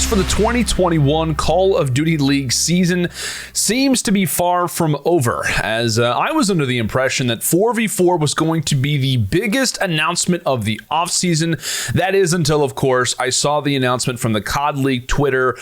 for the 2021 Call of Duty League season seems to be far from over, as I was under the impression that 4v4 was going to be the biggest announcement of the offseason. That is until, of course, I saw the announcement from the COD League Twitter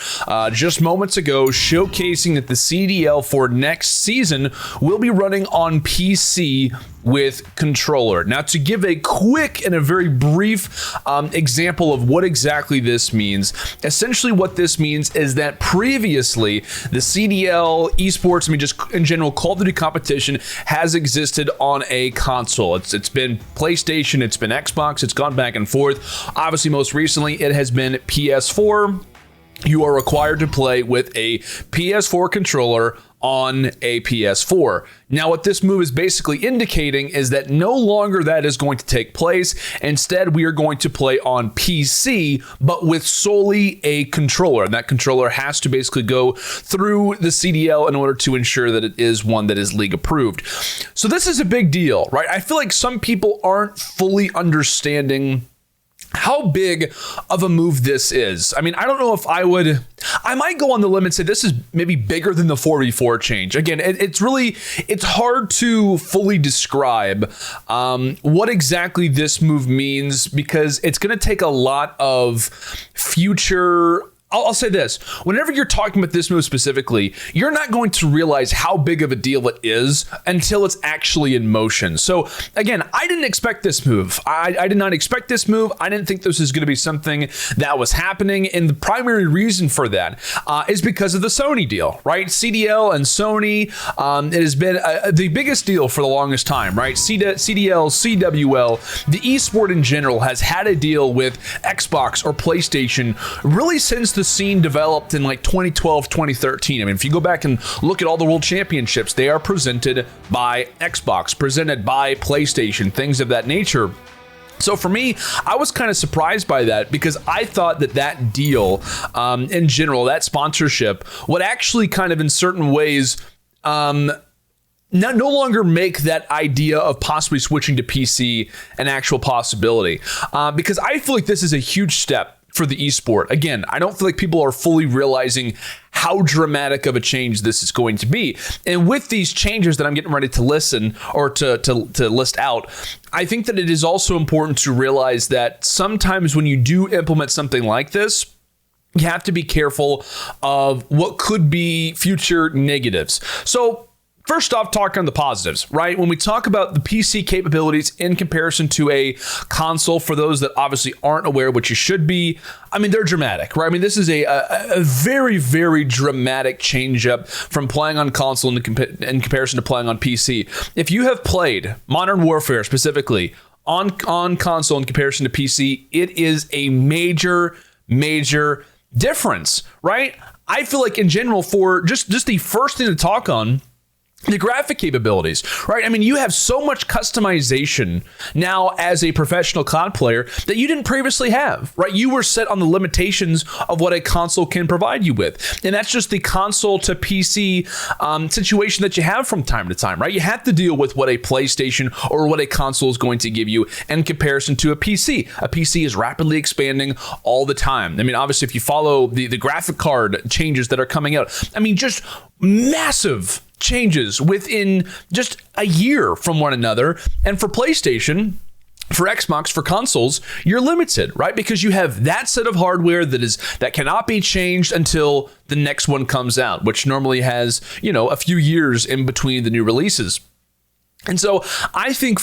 just moments ago showcasing that the CDL for next season will be running on PC with controller. Now, to give a quick and a very brief example of what exactly this means, essentially what this means is that previously the CDL esports, just in general, Call of Duty competition has existed on a console. It's been PlayStation, it's been Xbox, it's gone back and forth. Obviously, most recently, it has been PS4. You are required to play with a PS4 controller on a PS4. Now, what this move is basically indicating is that no longer that is going to take place. Instead, we are going to play on PC, but with solely a controller. And that controller has to basically go through the CDL in order to ensure that it is one that is league approved. So this is a big deal, right? I feel like some people aren't fully understanding how big of a move this is. I don't know if I might go on the limb and say this is maybe bigger than the 4v4 change. Again, it's hard to fully describe what exactly this move means, because it's going to take a lot of future. I'll say this, whenever you're talking about this move specifically, you're not going to realize how big of a deal it is until it's actually in motion. So again, I didn't expect this move. I did not expect this move. I didn't think this was going to be something that was happening. And the primary reason for that is because of the Sony deal, right? CDL and Sony, it has been the biggest deal for the longest time, right? CDL, CWL, the esport in general has had a deal with Xbox or PlayStation really since the scene developed in like 2012, 2013. If you go back and look at all the world championships, they are presented by Xbox, presented by PlayStation, things of that nature. So for me, I was kind of surprised by that, because I thought that deal in general, that sponsorship would actually kind of in certain ways no longer make that idea of possibly switching to PC an actual possibility, because I feel like this is a huge step for the esport. Again, I don't feel like people are fully realizing how dramatic of a change this is going to be. And with these changes that I'm getting ready to listen or to list out, I think that it is also important to realize that sometimes when you do implement something like this, you have to be careful of what could be future negatives. So first off, talk on the positives, right? When we talk about the PC capabilities in comparison to a console, for those that obviously aren't aware, which you should be, they're dramatic, right? This is a very, very dramatic change up from playing on console in comparison to playing on PC. If you have played Modern Warfare specifically on console in comparison to PC, it is a major, major difference, right? I feel like in general, for just the first thing to talk on, the graphic capabilities, right? You have so much customization now as a professional COD player that you didn't previously have, right? You were set on the limitations of what a console can provide you with. And that's just the console to PC situation that you have from time to time, right? You have to deal with what a PlayStation or what a console is going to give you in comparison to a PC. A PC is rapidly expanding all the time. Obviously, if you follow the graphic card changes that are coming out, just massive changes within just a year from one another. And for PlayStation, for Xbox, for consoles, you're limited, right? Because you have that set of hardware that cannot be changed until the next one comes out, which normally has, a few years in between the new releases. And so I think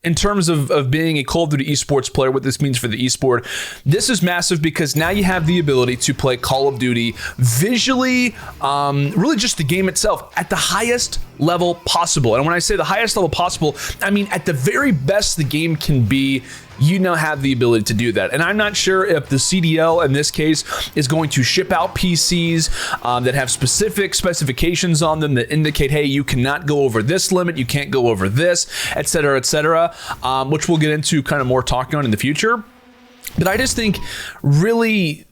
in terms of being a Call of Duty esports player, what this means for the esport, this is massive, because now you have the ability to play Call of Duty visually, really just the game itself at the highest level possible. And when I say the highest level possible, at the very best the game can be. You now have the ability to do that. And I'm not sure if the CDL in this case is going to ship out PCs that have specific specifications on them that indicate, hey, you cannot go over this limit, you can't go over this, et cetera, which we'll get into kind of more talking on in the future. But I just think really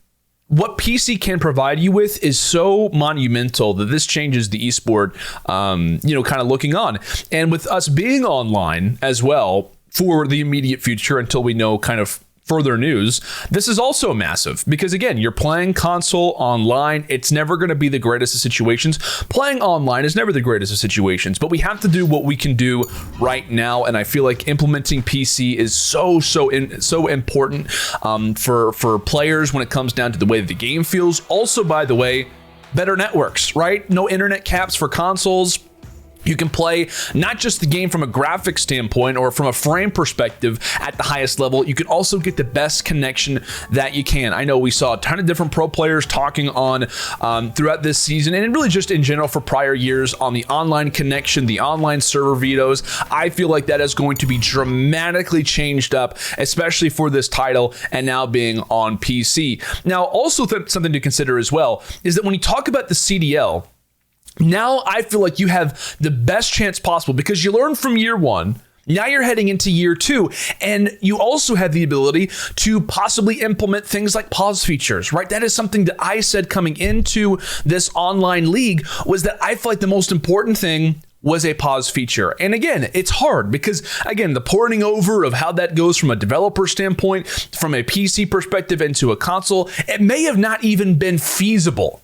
what PC can provide you with is so monumental that this changes the esport, kind of looking on. And with us being online as well, for the immediate future until we know kind of further news, this is also massive because, again, you're playing console online. It's never going to be the greatest of situations. Playing online is never the greatest of situations, but we have to do what we can do right now. And I feel like implementing PC is so important for players when it comes down to the way that the game feels. Also, by the way, better networks, right? No internet caps for consoles. You can play not just the game from a graphics standpoint or from a frame perspective at the highest level, you can also get the best connection that you can. I know we saw a ton of different pro players talking on throughout this season, and really just in general for prior years on the online connection, the online server vetoes. I feel like that is going to be dramatically changed up, especially for this title and now being on PC. Now, also something to consider as well is that when you talk about the CDL, now I feel like you have the best chance possible because you learned from year one. Now you're heading into year two, and you also have the ability to possibly implement things like pause features, right? That is something that I said coming into this online league was that I feel like the most important thing was a pause feature. And again, it's hard because, again, the porting over of how that goes from a developer standpoint, from a PC perspective into a console, it may have not even been feasible.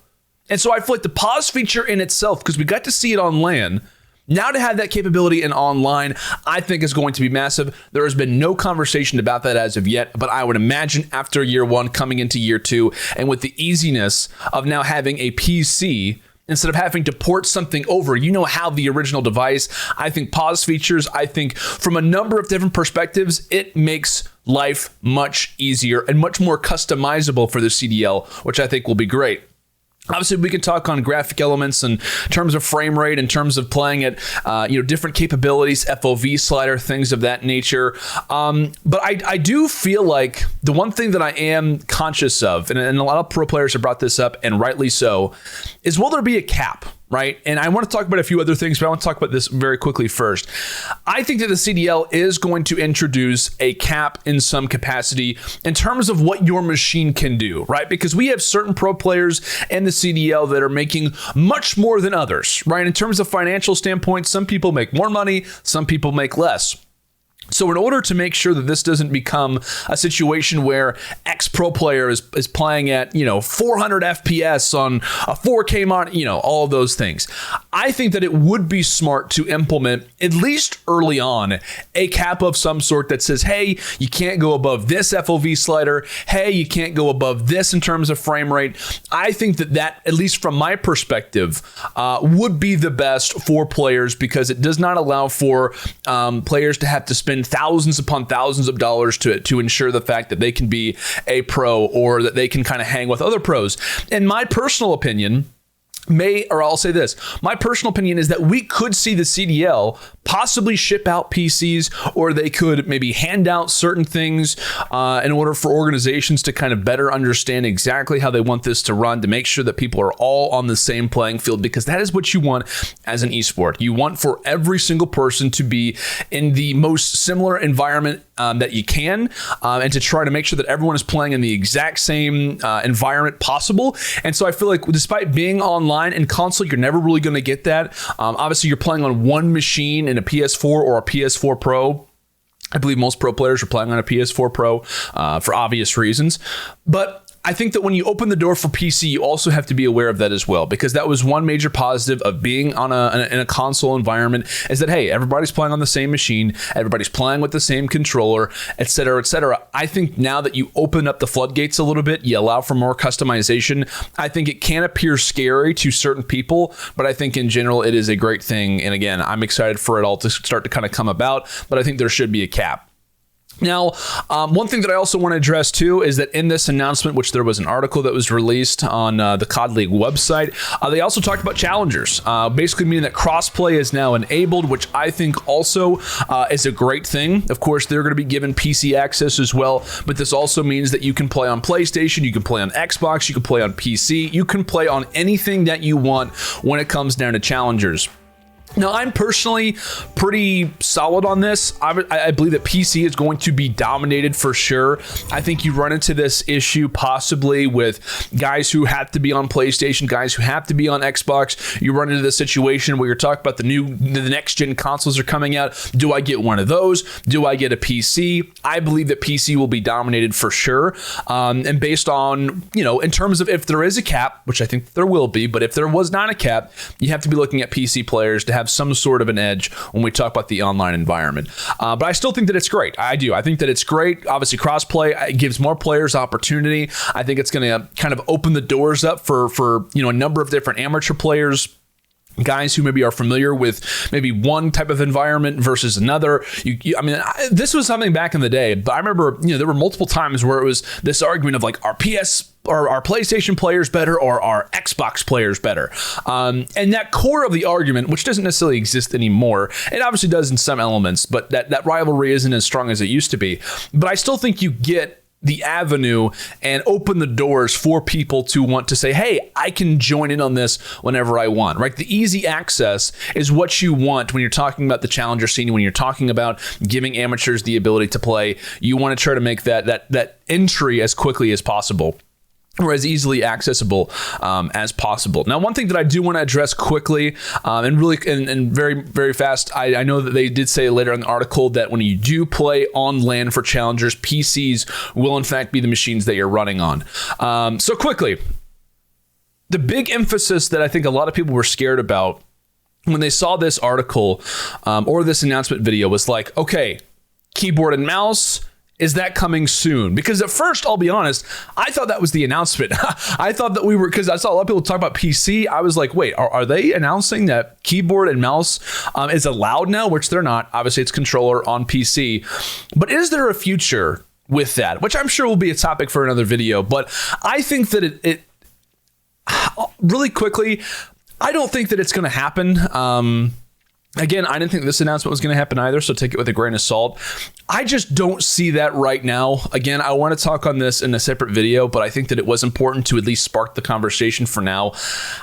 And so I feel like the pause feature in itself, because we got to see it on LAN, now to have that capability in online, I think is going to be massive. There has been no conversation about that as of yet, but I would imagine after year one, coming into year two, and with the easiness of now having a PC, instead of having to port something over, you know how the original device, I think pause features, I think from a number of different perspectives, it makes life much easier and much more customizable for the CDL, which I think will be great. Obviously, we can talk on graphic elements in terms of frame rate, in terms of playing at different capabilities, FOV slider, things of that nature. But I do feel like the one thing that I am conscious of, and a lot of pro players have brought this up, and rightly so, is will there be a cap? Right. And I want to talk about a few other things, but I want to talk about this very quickly first. I think that the CDL is going to introduce a cap in some capacity in terms of what your machine can do, right? Because we have certain pro players in the CDL that are making much more than others, right? In terms of financial standpoint, some people make more money, some people make less. So in order to make sure that this doesn't become a situation where X pro player is playing at, 400 FPS on a 4K monitor, all of those things, I think that it would be smart to implement, at least early on, a cap of some sort that says, hey, you can't go above this FOV slider. Hey, you can't go above this in terms of frame rate. I think that, at least from my perspective, would be the best for players because it does not allow for players to have to spend thousands upon thousands of dollars to ensure the fact that they can be a pro or that they can kind of hang with other pros. In my personal opinion, I'll say this, my personal opinion is that we could see the CDL possibly ship out PCs, or they could maybe hand out certain things in order for organizations to kind of better understand exactly how they want this to run, to make sure that people are all on the same playing field, because that is what you want as an esport. You want for every single person to be in the most similar environment that you can, and to try to make sure that everyone is playing in the exact same environment possible. And so I feel like despite being online and console, you're never really going to get that. Obviously, you're playing on one machine in a PS4 or a PS4 Pro. I believe most pro players are playing on a PS4 Pro for obvious reasons. But I think that when you open the door for PC, you also have to be aware of that as well, because that was one major positive of being on in a console environment, is that, hey, everybody's playing on the same machine, everybody's playing with the same controller, et cetera, et cetera. I think now that you open up the floodgates a little bit, you allow for more customization. I think it can appear scary to certain people, but I think in general, it is a great thing. And again, I'm excited for it all to start to kind of come about, but I think there should be a cap. Now, one thing that I also want to address too is that in this announcement, which there was an article that was released on the COD League website, they also talked about challengers, basically meaning that crossplay is now enabled, which I think also is a great thing. Of course, they're going to be given PC access as well, but this also means that you can play on PlayStation, you can play on Xbox, you can play on PC, you can play on anything that you want when it comes down to challengers. Now, I'm personally pretty solid on this. I believe that PC is going to be dominated for sure. I think you run into this issue possibly with guys who have to be on PlayStation, guys who have to be on Xbox. You run into the situation where you're talking about the next gen consoles are coming out. Do I get one of those? Do I get a PC? I believe that PC will be dominated for sure. And based on, in terms of if there is a cap, which I think there will be, but if there was not a cap, you have to be looking at PC players to have some sort of an edge when we talk about the online environment. But I still think that it's great. I do. I think that it's great. Obviously, crossplay gives more players opportunity. I think it's going to kind of open the doors up for a number of different amateur players, guys who maybe are familiar with maybe one type of environment versus another. This was something back in the day, but I remember, there were multiple times where it was this argument of like, are PlayStation players better or are Xbox players better? And that core of the argument, which doesn't necessarily exist anymore, it obviously does in some elements, but that rivalry isn't as strong as it used to be. But I still think you get the avenue and open the doors for people to want to say, hey, I can join in on this whenever I want, right? The easy access is what you want when you're talking about the challenger scene, when you're talking about giving amateurs the ability to play. You want to try to make that entry as quickly as possible, or as easily accessible as possible. Now, one thing that I do want to address quickly and very, very fast, I know that they did say later in the article that when you do play on LAN for challengers, PCs will in fact be the machines that you're running on. So quickly, the big emphasis that I think a lot of people were scared about when they saw this article or this announcement video was like, okay, keyboard and mouse, is that coming soon? Because at first, I'll be honest, I thought that was the announcement. I thought that because I saw a lot of people talk about PC. I was like, wait, are they announcing that keyboard and mouse is allowed now? Which they're not. Obviously, it's controller on PC. But is there a future with that? Which I'm sure will be a topic for another video. But I think that it really quickly, I don't think that it's going to happen. Again, I didn't think this announcement was going to happen either, so take it with a grain of salt. I just don't see that right now. Again, I want to talk on this in a separate video, but I think that it was important to at least spark the conversation for now.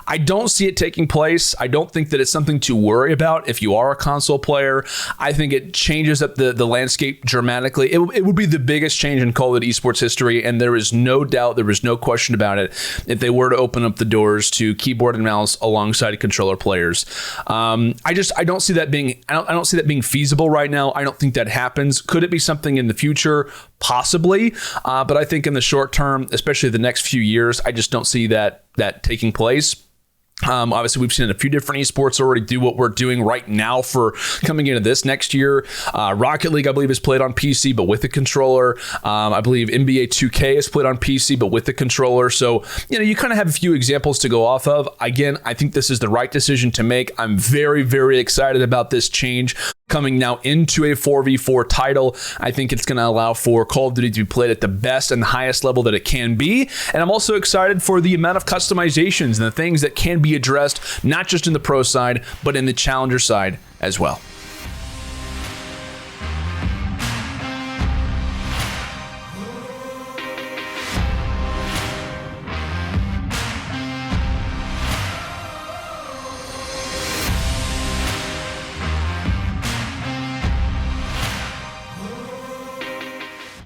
I don't see it taking place. I don't think that it's something to worry about if you are a console player. I think it changes up the landscape dramatically. It would be the biggest change in Call of Duty esports history, and there is no doubt, there is no question about it, if they were to open up the doors to keyboard and mouse alongside controller players. I don't see that being I don't see that being feasible right now. I don't think that happens. Could it be something in the future? Possibly. But I think in the short term, especially the next few years, I just don't see that taking place. Obviously, we've seen a few different esports already do what we're doing right now for coming into this next year. Rocket League, I believe, is played on PC, but with a controller. I believe NBA 2K is played on PC, but with the controller. So, you kind of have a few examples to go off of. Again, I think this is the right decision to make. I'm very, very excited about this change coming now into a 4v4 title. I think it's going to allow for Call of Duty to be played at the best and highest level that it can be. And I'm also excited for the amount of customizations and the things that can be addressed, not just in the pro side, but in the challenger side as well.